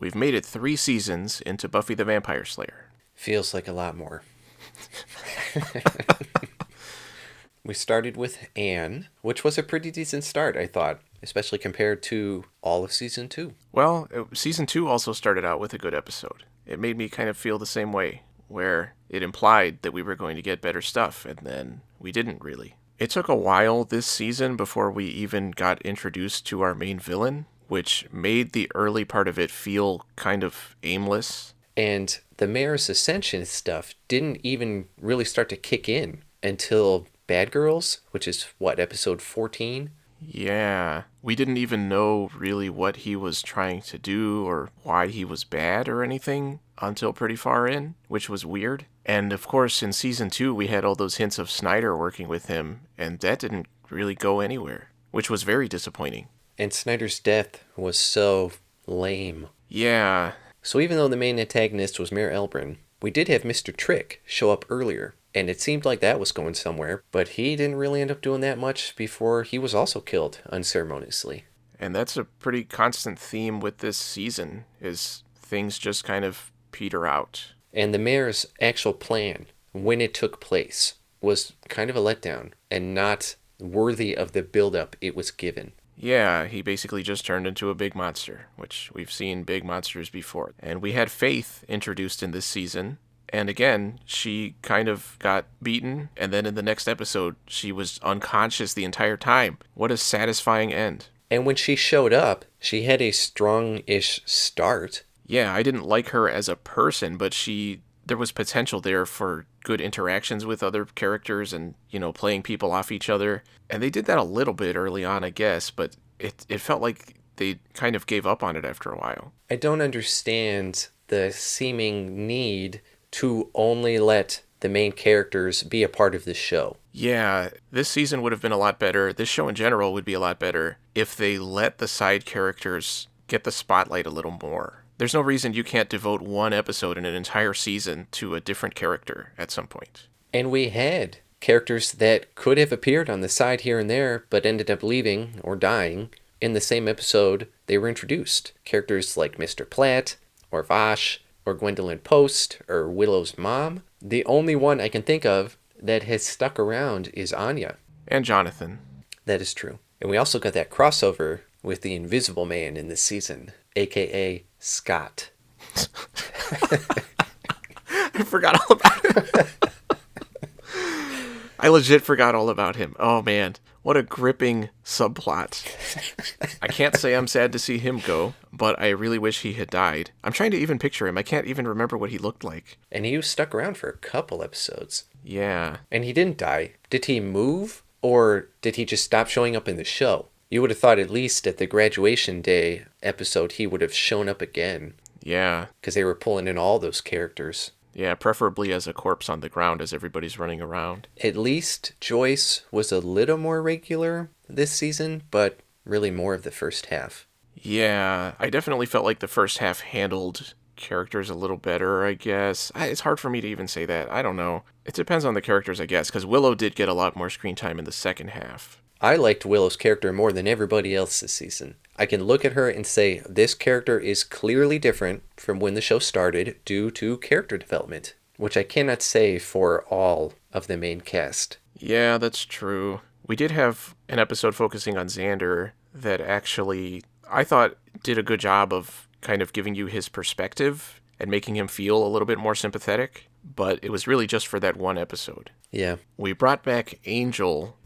we've made it 3 seasons into Buffy the Vampire Slayer. Feels like a lot more. We started with Anne, which was a pretty decent start, I thought, especially compared to all of Season 2. Well, Season 2 also started out with a good episode. It made me kind of feel the same way, where it implied that we were going to get better stuff, and then we didn't really. It took a while this season before we even got introduced to our main villain, which made the early part of it feel kind of aimless. And the Mayor's Ascension stuff didn't even really start to kick in until Bad Girls, which is, episode 14? Yeah, we didn't even know really what he was trying to do or why he was bad or anything until pretty far in, which was weird. And of course, in Season 2, we had all those hints of Snyder working with him, and that didn't really go anywhere, which was very disappointing. And Snyder's death was so lame. Yeah. So even though the main antagonist was Mayor Elbrin, we did have Mr. Trick show up earlier. And it seemed like that was going somewhere, but he didn't really end up doing that much before he was also killed unceremoniously. And that's a pretty constant theme with this season, is things just kind of peter out. And the mayor's actual plan, when it took place, was kind of a letdown and not worthy of the build-up it was given. Yeah, he basically just turned into a big monster, which we've seen big monsters before. And we had Faith introduced in this season. And again, she kind of got beaten, and then in the next episode, she was unconscious the entire time. What a satisfying end. And when she showed up, she had a strong-ish start. Yeah, I didn't like her as a person, but there was potential there for good interactions with other characters and, playing people off each other. And they did that a little bit early on, I guess, but it felt like they kind of gave up on it after a while. I don't understand the seeming need to only let the main characters be a part of the show. Yeah, this season would have been a lot better. This show in general would be a lot better if they let the side characters get the spotlight a little more. There's no reason you can't devote one episode in an entire season to a different character at some point. And we had characters that could have appeared on the side here and there, but ended up leaving or dying in the same episode they were introduced. Characters like Mr. Platt or Vash, or Gwendolyn Post, or Willow's mom. The only one I can think of that has stuck around is Anya. And Jonathan. That is true. And we also got that crossover with the Invisible Man in this season, a.k.a. Scott. I forgot all about him. I legit forgot all about him. Oh, man. What a gripping subplot. I can't say I'm sad to see him go, but I really wish he had died. I'm trying to even picture him. I can't even remember what he looked like. And he was stuck around for a couple episodes. Yeah. And he didn't die. Did he move? Or did he just stop showing up in the show? You would have thought at least at the graduation day episode he would have shown up again. Yeah. Because they were pulling in all those characters. Yeah, preferably as a corpse on the ground as everybody's running around. At least Joyce was a little more regular this season, but really more of the first half. Yeah, I definitely felt like the first half handled characters a little better, I guess. It's hard for me to even say that. I don't know. It depends on the characters, I guess, because Willow did get a lot more screen time in the second half. I liked Willow's character more than everybody else this season. I can look at her and say, this character is clearly different from when the show started due to character development, which I cannot say for all of the main cast. Yeah, that's true. We did have an episode focusing on Xander that actually, I thought, did a good job of kind of giving you his perspective and making him feel a little bit more sympathetic, but it was really just for that one episode. Yeah. We brought back Angel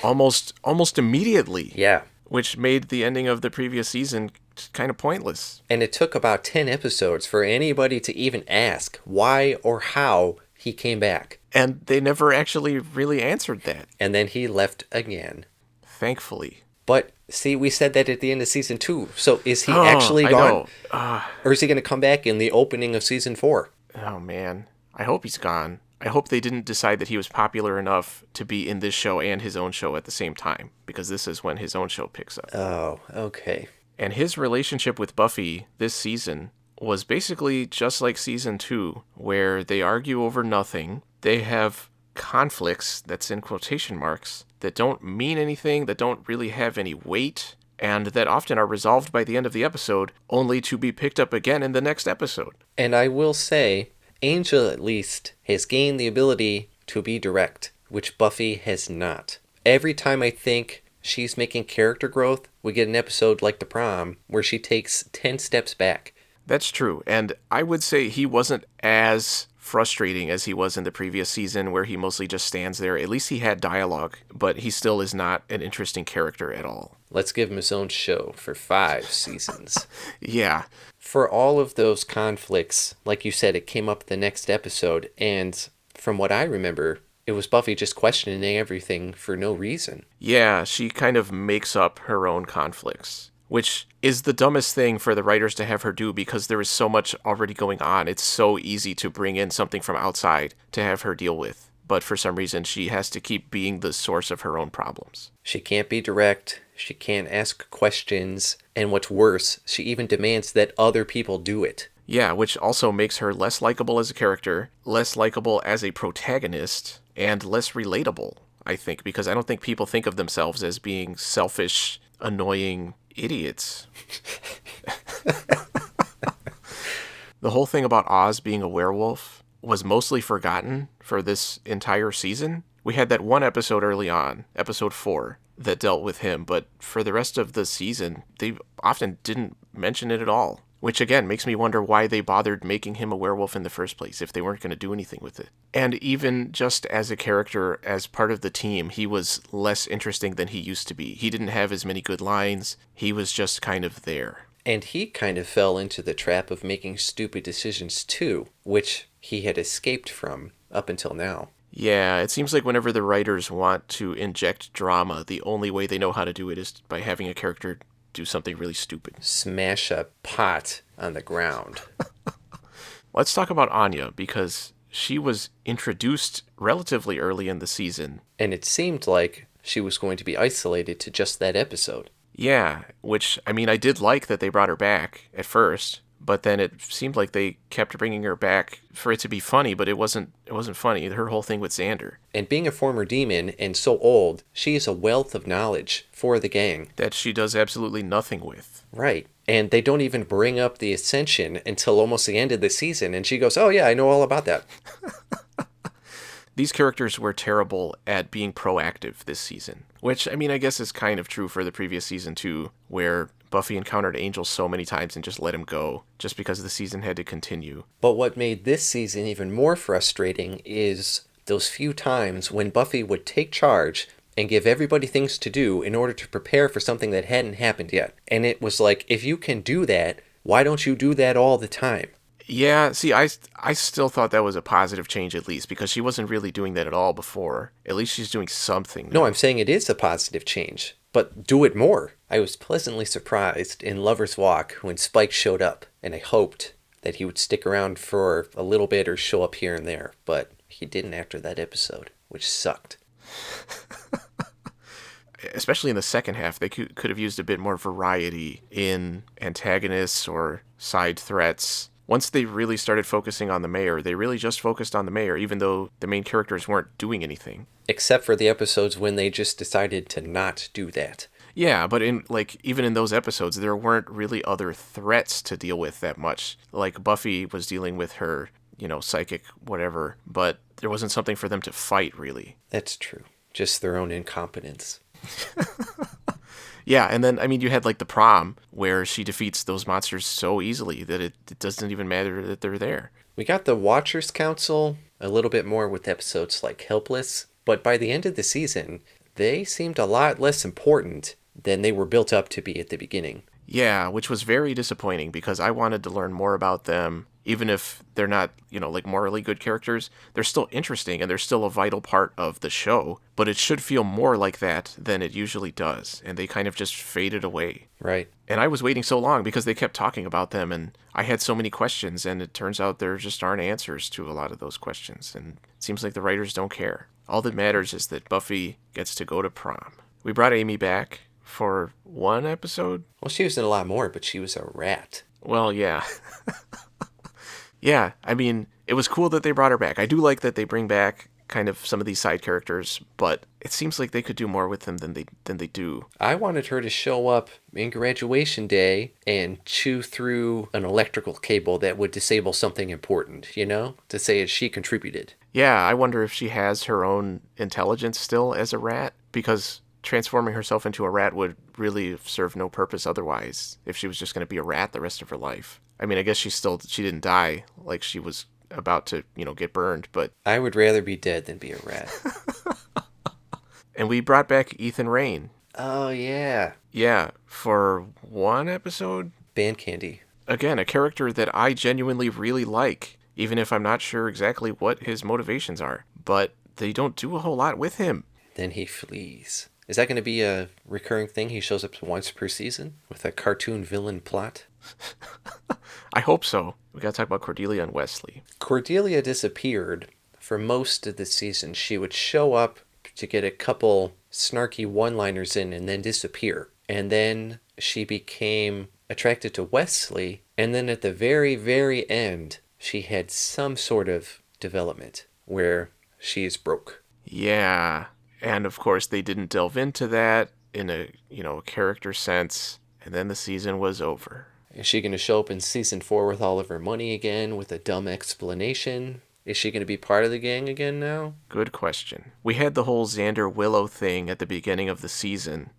almost immediately. Yeah. Which made the ending of the previous season kind of pointless. And it took about 10 episodes for anybody to even ask why or how he came back. And they never actually really answered that. And then he left again. Thankfully. But, see, we said that at the end of Season 2. So is he actually gone? Or is he going to come back in the opening of Season 4? Oh, man. I hope he's gone. I hope they didn't decide that he was popular enough to be in this show and his own show at the same time, because this is when his own show picks up. Oh, okay. And his relationship with Buffy this season was basically just like Season 2, where they argue over nothing. They have conflicts, that's in quotation marks, that don't mean anything, that don't really have any weight. and that often are resolved by the end of the episode, only to be picked up again in the next episode. And I will say, Angel at least has gained the ability to be direct, which Buffy has not. Every time I think she's making character growth, we get an episode like The Prom, where she takes 10 steps back. That's true, and I would say he wasn't as frustrating as he was in the previous season, where he mostly just stands there. At least he had dialogue, but he still is not an interesting character at all. Let's give him his own show for 5 seasons. Yeah. For all of those conflicts, like you said, it came up the next episode, and from what I remember, it was Buffy just questioning everything for no reason. Yeah, she kind of makes up her own conflicts, which is the dumbest thing for the writers to have her do because there is so much already going on. It's so easy to bring in something from outside to have her deal with. But for some reason, she has to keep being the source of her own problems. She can't be direct, she can't ask questions, and what's worse, she even demands that other people do it. Yeah, which also makes her less likable as a character, less likable as a protagonist, and less relatable, I think, because I don't think people think of themselves as being selfish, annoying idiots. The whole thing about Oz being a werewolf was mostly forgotten for this entire season. We had that one episode early on, episode 4, that dealt with him, but for the rest of the season, they often didn't mention it at all. Which again makes me wonder why they bothered making him a werewolf in the first place if they weren't going to do anything with it. And even just as a character, as part of the team, he was less interesting than he used to be. He didn't have as many good lines. He was just kind of there. And he kind of fell into the trap of making stupid decisions too, which he had escaped from up until now. Yeah, it seems like whenever the writers want to inject drama, the only way they know how to do it is by having a character do something really stupid. Smash a pot on the ground. Let's talk about Anya, because she was introduced relatively early in the season. And it seemed like she was going to be isolated to just that episode. Yeah, which, I mean, I did like that they brought her back at first, but then it seemed like they kept bringing her back for it to be funny, but it wasn't funny. Her whole thing with Xander. And being a former demon and so old, she is a wealth of knowledge for the gang. That she does absolutely nothing with. Right. And they don't even bring up the Ascension until almost the end of the season, and she goes, oh yeah, I know all about that. These characters were terrible at being proactive this season, which, I mean, I guess is kind of true for the previous season too, where Buffy encountered Angel so many times and just let him go, just because the season had to continue. But what made this season even more frustrating is those few times when Buffy would take charge and give everybody things to do in order to prepare for something that hadn't happened yet. And it was like, if you can do that, why don't you do that all the time? Yeah, see, I still thought that was a positive change at least, because she wasn't really doing that at all before. At least she's doing something now. No, I'm saying it is a positive change, but do it more. I was pleasantly surprised in Lover's Walk when Spike showed up, and I hoped that he would stick around for a little bit or show up here and there, but he didn't after that episode, which sucked. Especially in the second half, they could have used a bit more variety in antagonists or side threats. Once they really started focusing on the mayor, they really just focused on the mayor, even though the main characters weren't doing anything. Except for the episodes when they just decided to not do that. Yeah, but even in those episodes, there weren't really other threats to deal with that much. Like Buffy was dealing with her, psychic whatever, but there wasn't something for them to fight, really. That's true. Just their own incompetence. Yeah, and then, I mean, you had, like, the Prom, where she defeats those monsters so easily that it doesn't even matter that they're there. We got the Watchers Council a little bit more with episodes like Helpless, but by the end of the season, they seemed a lot less important than they were built up to be at the beginning. Yeah, which was very disappointing, because I wanted to learn more about them. Even if they're not, morally good characters, they're still interesting and they're still a vital part of the show. But it should feel more like that than it usually does. And they kind of just faded away. Right. And I was waiting so long because they kept talking about them and I had so many questions. And it turns out there just aren't answers to a lot of those questions. And it seems like the writers don't care. All that matters is that Buffy gets to go to prom. We brought Amy back for one episode. Well, she was in a lot more, but she was a rat. Well, yeah. Yeah, I mean, it was cool that they brought her back. I do like that they bring back kind of some of these side characters, but it seems like they could do more with them than they do. I wanted her to show up in graduation day and chew through an electrical cable that would disable something important, to say that she contributed. Yeah, I wonder if she has her own intelligence still as a rat, because transforming herself into a rat would really serve no purpose otherwise if she was just going to be a rat the rest of her life. I mean, I guess she didn't die like she was about to, get burned, but... I would rather be dead than be a rat. And we brought back Ethan Rayne. Oh, yeah. Yeah, for one episode? Band Candy. Again, a character that I genuinely really like, even if I'm not sure exactly what his motivations are. But they don't do a whole lot with him. Then he flees. Is that going to be a recurring thing? He shows up once per season with a cartoon villain plot? I hope so. We gotta talk about Cordelia and Wesley. Cordelia disappeared for most of the season. She would show up to get a couple snarky one-liners in and then disappear. And then she became attracted to Wesley. And then at the very, very end, she had some sort of development where she is broke. Yeah. And of course, they didn't delve into that in a character sense. And then the season was over. Is she going to show up in season 4 with all of her money again with a dumb explanation? Is she going to be part of the gang again now? Good question. We had the whole Xander Willow thing at the beginning of the season,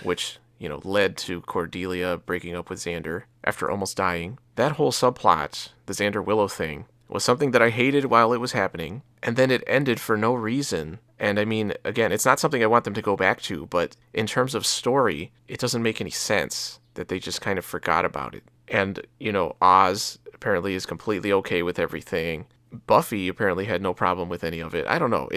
which, led to Cordelia breaking up with Xander after almost dying. That whole subplot, the Xander Willow thing, was something that I hated while it was happening, and then it ended for no reason. And I mean, again, it's not something I want them to go back to, but in terms of story, it doesn't make any sense that they just kind of forgot about it. And, Oz apparently is completely okay with everything. Buffy apparently had no problem with any of it. I don't know.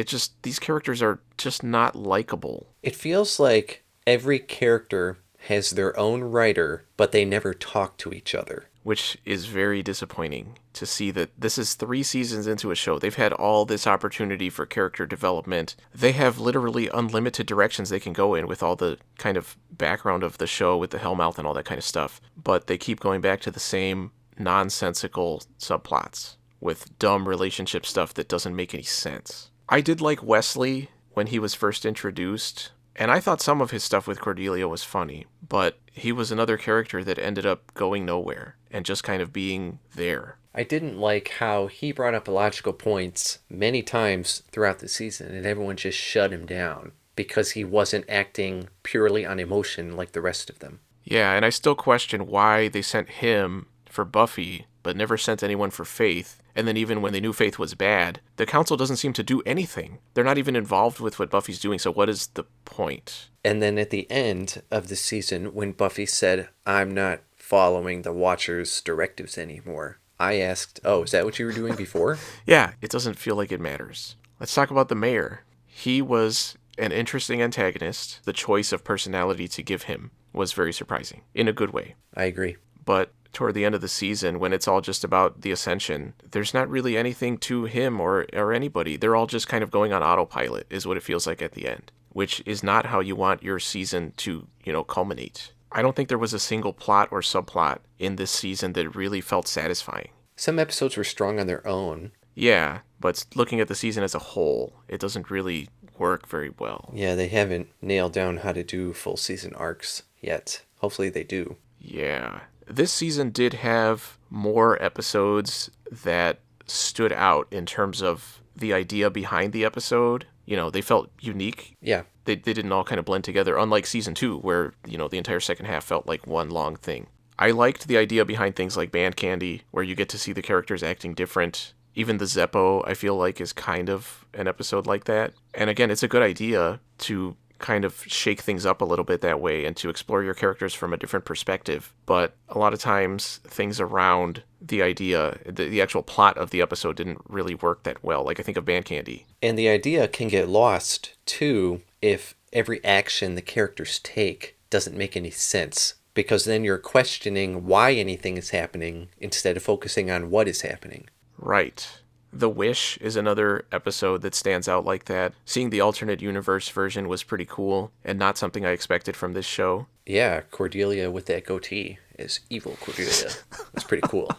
These characters are just not likable. It feels like every character has their own writer, but they never talk to each other. Which is very disappointing to see that this is 3 seasons into a show. They've had all this opportunity for character development. They have literally unlimited directions they can go in with all the kind of background of the show with the Hellmouth and all that kind of stuff. But they keep going back to the same nonsensical subplots with dumb relationship stuff that doesn't make any sense. I did like Wesley when he was first introduced, and I thought some of his stuff with Cordelia was funny, but he was another character that ended up going nowhere and just kind of being there. I didn't like how he brought up illogical points many times throughout the season, and everyone just shut him down because he wasn't acting purely on emotion like the rest of them. Yeah, and I still question why they sent him for Buffy, but never sent anyone for Faith. And then even when they knew Faith was bad, the council doesn't seem to do anything. They're not even involved with what Buffy's doing, so what is the point? And then at the end of the season, when Buffy said, "I'm not following the Watcher's directives anymore," I asked, oh, is that what you were doing before? Yeah, it doesn't feel like it matters. Let's talk about the mayor. He was an interesting antagonist. The choice of personality to give him was very surprising, in a good way. I agree. But toward the end of the season, when it's all just about the Ascension, there's not really anything to him or anybody. They're all just kind of going on autopilot, is what it feels like at the end, which is not how you want your season to, culminate. I don't think there was a single plot or subplot in this season that really felt satisfying. Some episodes were strong on their own. Yeah, but looking at the season as a whole, it doesn't really work very well. Yeah, they haven't nailed down how to do full season arcs yet. Hopefully they do. Yeah. This season did have more episodes that stood out in terms of the idea behind the episode. They felt unique. Yeah. They didn't all kind of blend together, unlike season 2, where, the entire second half felt like one long thing. I liked the idea behind things like Band Candy, where you get to see the characters acting different. Even the ZEPPO, I feel like, is kind of an episode like that. And again, it's a good idea to kind of shake things up a little bit that way and to explore your characters from a different perspective. But a lot of times, things around the idea, the actual plot of the episode didn't really work that well. Like, I think of Band Candy. And the idea can get lost, too, if every action the characters take doesn't make any sense. Because then you're questioning why anything is happening instead of focusing on what is happening. Right. The Wish is another episode that stands out like that. Seeing the alternate universe version was pretty cool, and not something I expected from this show. Yeah, Cordelia with that goatee is evil Cordelia. It's pretty cool.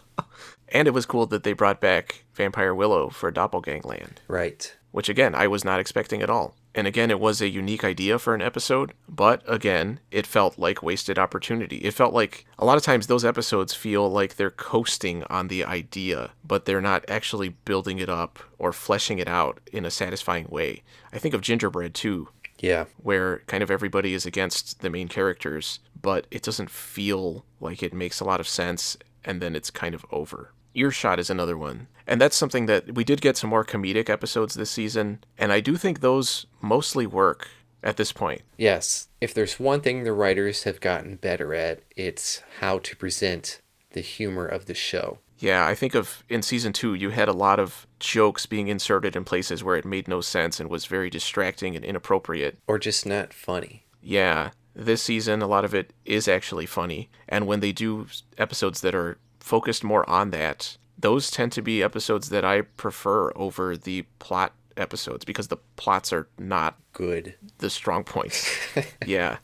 And it was cool that they brought back Vampire Willow for Doppelgangland. Right. which again, I was not expecting at all. And again, it was a unique idea for an episode, but again, it felt like wasted opportunity. It felt like a lot of times those episodes feel like they're coasting on the idea, but they're not actually building it up or fleshing it out in a satisfying way. I think of Gingerbread too. Yeah. Where kind of everybody is against the main characters, but it doesn't feel like it makes a lot of sense, and then it's kind of over. Earshot is another one. And that's something that we did get some more comedic episodes this season, and I do think those mostly work at this point. Yes. If there's one thing the writers have gotten better at, it's how to present the humor of the show. Yeah, I think in season 2, you had a lot of jokes being inserted in places where it made no sense and was very distracting and inappropriate. Or just not funny. Yeah, this season, a lot of it is actually funny. And when they do episodes that are focused more on that, those tend to be episodes that I prefer over the plot episodes because the plots are not good. The strong points. Yeah.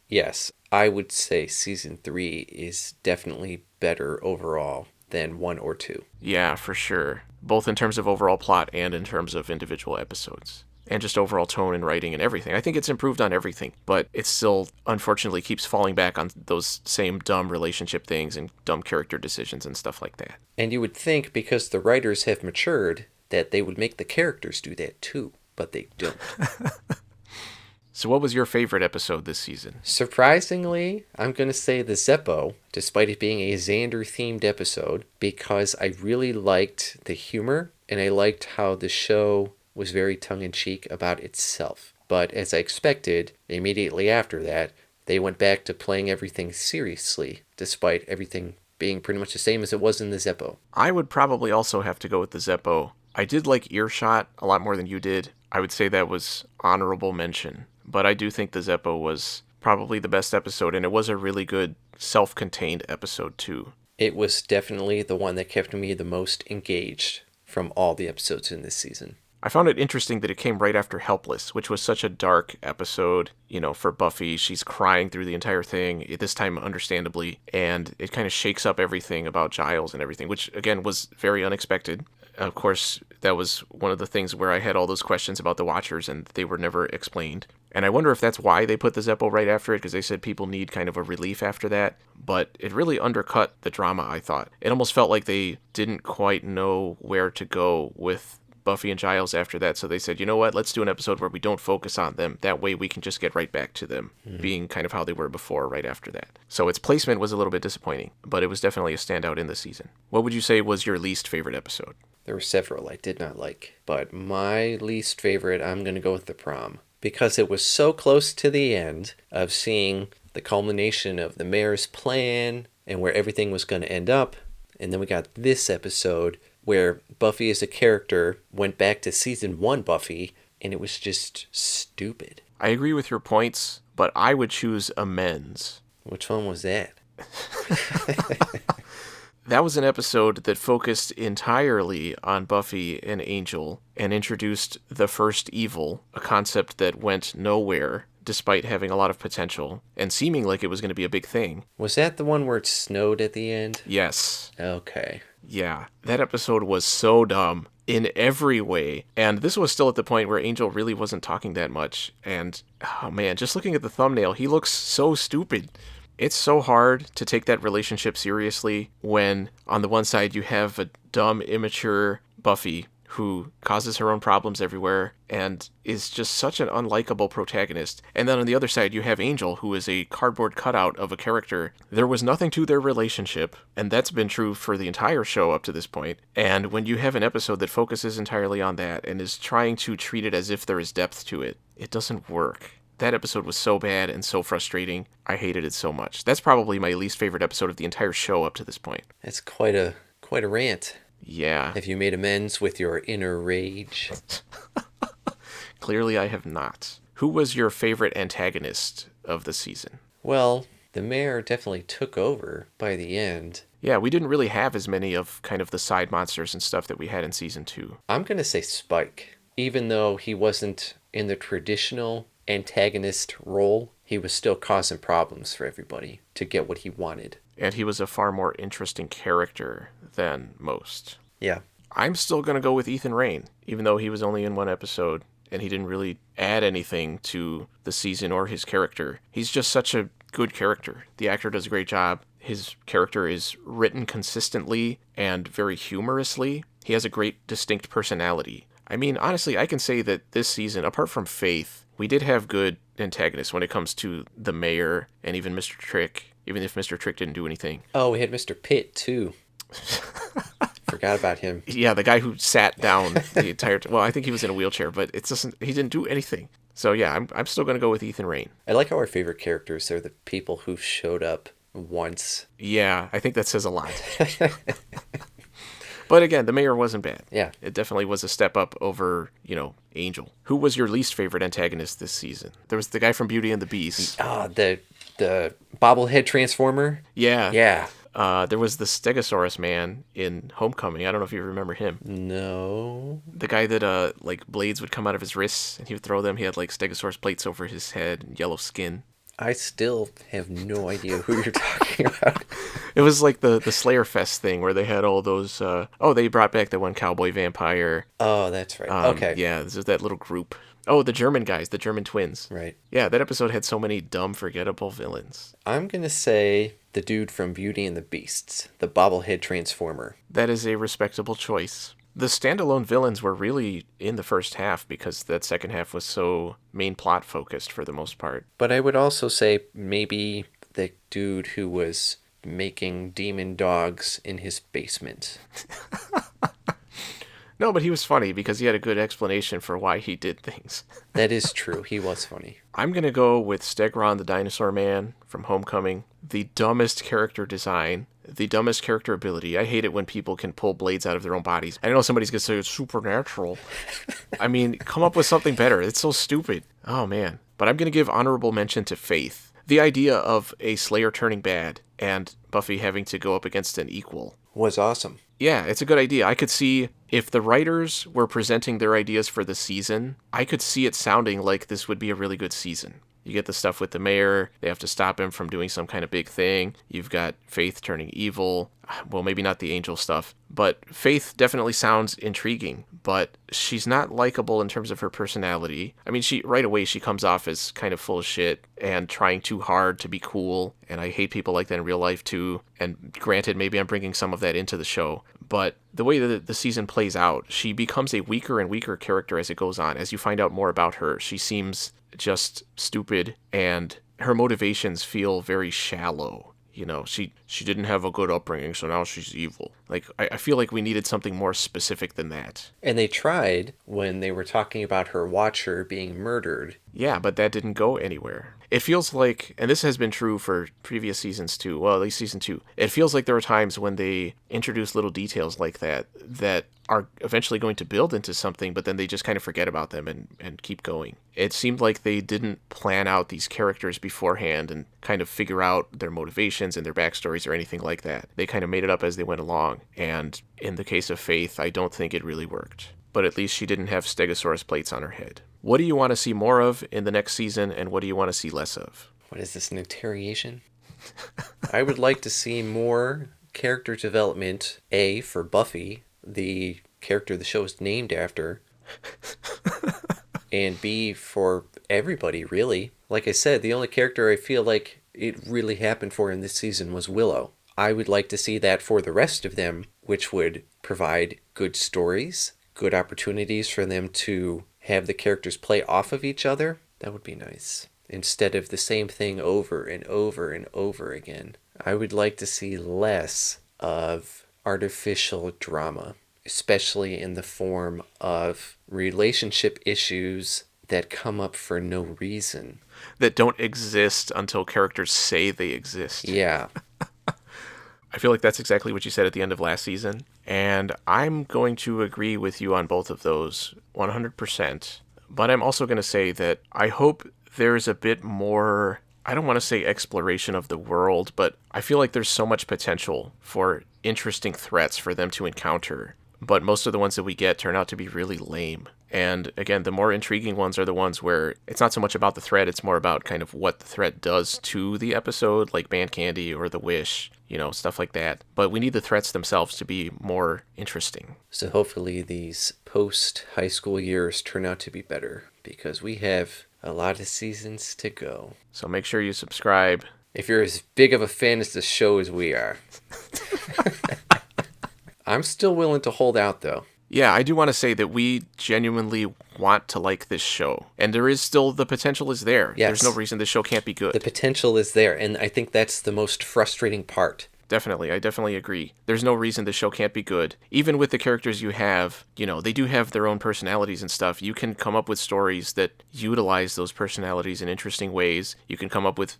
Yes, I would say season 3 is definitely better overall than 1 or 2. Yeah, for sure. Both in terms of overall plot and in terms of individual episodes. And just overall tone and writing and everything. I think it's improved on everything, but it still, unfortunately, keeps falling back on those same dumb relationship things and dumb character decisions and stuff like that. And you would think, because the writers have matured, that they would make the characters do that too, but they don't. So what was your favorite episode this season? Surprisingly, I'm going to say the ZEPPO, despite it being a Xander-themed episode, because I really liked the humor, and I liked how the show was very tongue-in-cheek about itself. But as I expected, immediately after that, they went back to playing everything seriously, despite everything being pretty much the same as it was in the ZEPPO. I would probably also have to go with the ZEPPO. I did like Earshot a lot more than you did. I would say that was honorable mention. But I do think the ZEPPO was probably the best episode, and it was a really good self-contained episode too. It was definitely the one that kept me the most engaged from all the episodes in this season. I found it interesting that it came right after Helpless, which was such a dark episode, for Buffy. She's crying through the entire thing, this time understandably, and it kind of shakes up everything about Giles and everything, which, again, was very unexpected. Of course, that was one of the things where I had all those questions about the Watchers, and they were never explained. And I wonder if that's why they put the ZEPPO right after it, because they said people need kind of a relief after that. But it really undercut the drama, I thought. It almost felt like they didn't quite know where to go with Buffy and Giles after that, so they said, you know what, let's do an episode where we don't focus on them. That way we can just get right back to them being kind of how they were before right after that. So its placement was a little bit disappointing, but it was definitely a standout in the season. What would you say was your least favorite episode? There were several I did not like, but my least favorite, I'm going to go with the prom. Because it was so close to the end of seeing the culmination of the mayor's plan and where everything was going to end up. And then we got this episode where Buffy as a character went back to season 1 Buffy, and it was just stupid. I agree with your points, but I would choose Amends. Which one was that? That was an episode that focused entirely on Buffy and Angel and introduced the first evil, a concept that went nowhere despite having a lot of potential and seeming like it was going to be a big thing. Was that the one where it snowed at the end? Yes. Okay. Yeah, that episode was so dumb in every way. And this was still at the point where Angel really wasn't talking that much. And, oh man, just looking at the thumbnail, he looks so stupid. It's so hard to take that relationship seriously when, on the one side, you have a dumb, immature Buffy who causes her own problems everywhere and is just such an unlikable protagonist. And then on the other side, you have Angel, who is a cardboard cutout of a character. There was nothing to their relationship, and that's been true for the entire show up to this point. And when you have an episode that focuses entirely on that and is trying to treat it as if there is depth to it, it doesn't work. That episode was so bad and so frustrating. I hated it so much. That's probably my least favorite episode of the entire show up to this point. That's quite a rant. Yeah. Have you made amends with your inner rage? Clearly I have not. Who was your favorite antagonist of the season? Well, the mayor definitely took over by the end. Yeah, we didn't really have as many of kind of the side monsters and stuff that we had in season 2. I'm going to say Spike. Even though he wasn't in the traditional antagonist role, he was still causing problems for everybody to get what he wanted. And he was a far more interesting character than most. Yeah. I'm still going to go with Ethan Rayne. even though he was only in one episode and he didn't really add anything to the season or his character. He's just such a good character. The actor does a great job. His character is written consistently and very humorously. He has a great distinct personality. I mean, honestly, I can say that this season, apart from Faith, we did have good antagonists when it comes to the mayor and even Mr. Trick, even if Mr. Trick didn't do anything. Oh, we had Mr. Pitt, too. Forgot about him. Yeah, the guy who sat down the entire time. Well, I think he was in a wheelchair, but he didn't do anything. So yeah, I'm still going to go with Ethan Rayne. I like how our favorite characters are the people who showed up once. Yeah, I think that says a lot. But again, the mayor wasn't bad. Yeah. It definitely was a step up over, Angel. Who was your least favorite antagonist this season? There was the guy from Beauty and the Beast. The bobblehead transformer? Yeah. Yeah. There was the Stegosaurus man in Homecoming. I don't know if you remember him. No. The guy that, blades would come out of his wrists, and he would throw them. He had, Stegosaurus plates over his head and yellow skin. I still have no idea who you're talking about. It was like the Slayer Fest thing where they had all those... they brought back the one cowboy vampire. Oh, that's right. Okay. Yeah, this is that little group. Oh, the German guys, the German twins. Right. Yeah, that episode had so many dumb, forgettable villains. I'm going to say the dude from Beauty and the Beasts, the bobblehead transformer. That is a respectable choice. The standalone villains were really in the first half because that second half was so main plot focused for the most part. But I would also say maybe the dude who was making demon dogs in his basement. No, but he was funny because he had a good explanation for why he did things. That is true. He was funny. I'm going to go with Stegron the Dinosaur Man from Homecoming. The dumbest character design, the dumbest character ability. I hate it when people can pull blades out of their own bodies. I know somebody's going to say it's supernatural. I mean, come up with something better. It's so stupid. Oh, man. But I'm going to give honorable mention to Faith. The idea of a Slayer turning bad and Buffy having to go up against an equal was awesome. Yeah, it's a good idea. I could see if the writers were presenting their ideas for the season, I could see it sounding like this would be a really good season. You get the stuff with the mayor. They have to stop him from doing some kind of big thing. You've got Faith turning evil. Well, maybe not the angel stuff. But Faith definitely sounds intriguing. But she's not likable in terms of her personality. I mean, right away she comes off as kind of full of shit and trying too hard to be cool. And I hate people like that in real life too. And granted, maybe I'm bringing some of that into the show. But the way that the season plays out, she becomes a weaker and weaker character as it goes on. As you find out more about her, she seems just stupid, and her motivations feel very shallow. She didn't have a good upbringing, so now she's evil. I feel like we needed something more specific than that. And they tried when they were talking about her watcher being murdered. Yeah, but that didn't go anywhere. It feels like, and this has been true for previous seasons too, well, at least season 2, it feels like there are times when they introduce little details like that are eventually going to build into something, but then they just kind of forget about them and keep going. It seemed like they didn't plan out these characters beforehand and kind of figure out their motivations and their backstories or anything like that. They kind of made it up as they went along, and in the case of Faith, I don't think it really worked. But at least she didn't have Stegosaurus plates on her head. What do you want to see more of in the next season, and what do you want to see less of? What is this, an interrogation? I would like to see more character development, A, for Buffy, the character the show is named after, and B, for everybody, really. Like I said, the only character I feel like it really happened for in this season was Willow. I would like to see that for the rest of them, which would provide good stories, good opportunities for them to have the characters play off of each other. That would be nice. Instead of the same thing over and over and over again. I would like to see less of artificial drama, especially in the form of relationship issues that come up for no reason. That don't exist until characters say they exist. Yeah. I feel like that's exactly what you said at the end of last season. And I'm going to agree with you on both of those 100%. But I'm also going to say that I hope there's a bit more, I don't want to say exploration of the world, but I feel like there's so much potential for interesting threats for them to encounter. But most of the ones that we get turn out to be really lame. And again, the more intriguing ones are the ones where it's not so much about the threat, it's more about kind of what the threat does to the episode, like Band Candy or The Wish. stuff like that. But we need the threats themselves to be more interesting. So hopefully these post-high school years turn out to be better, because we have a lot of seasons to go. So make sure you subscribe. If you're as big of a fan as the show as we are. I'm still willing to hold out, though. Yeah, I do want to say that we genuinely want to like this show. And there is still, the potential is there. Yes. There's no reason this show can't be good. The potential is there, and I think that's the most frustrating part. Definitely. I definitely agree. There's no reason the show can't be good. Even with the characters you have, they do have their own personalities and stuff. You can come up with stories that utilize those personalities in interesting ways. You can come up with,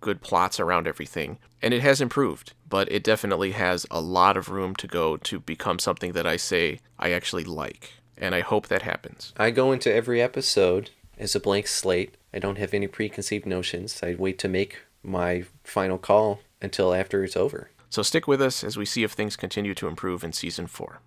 good plots around everything. And it has improved, but it definitely has a lot of room to go to become something that I say I actually like. And I hope that happens. I go into every episode as a blank slate. I don't have any preconceived notions. I wait to make my final call until after it's over. So stick with us as we see if things continue to improve in Season 4.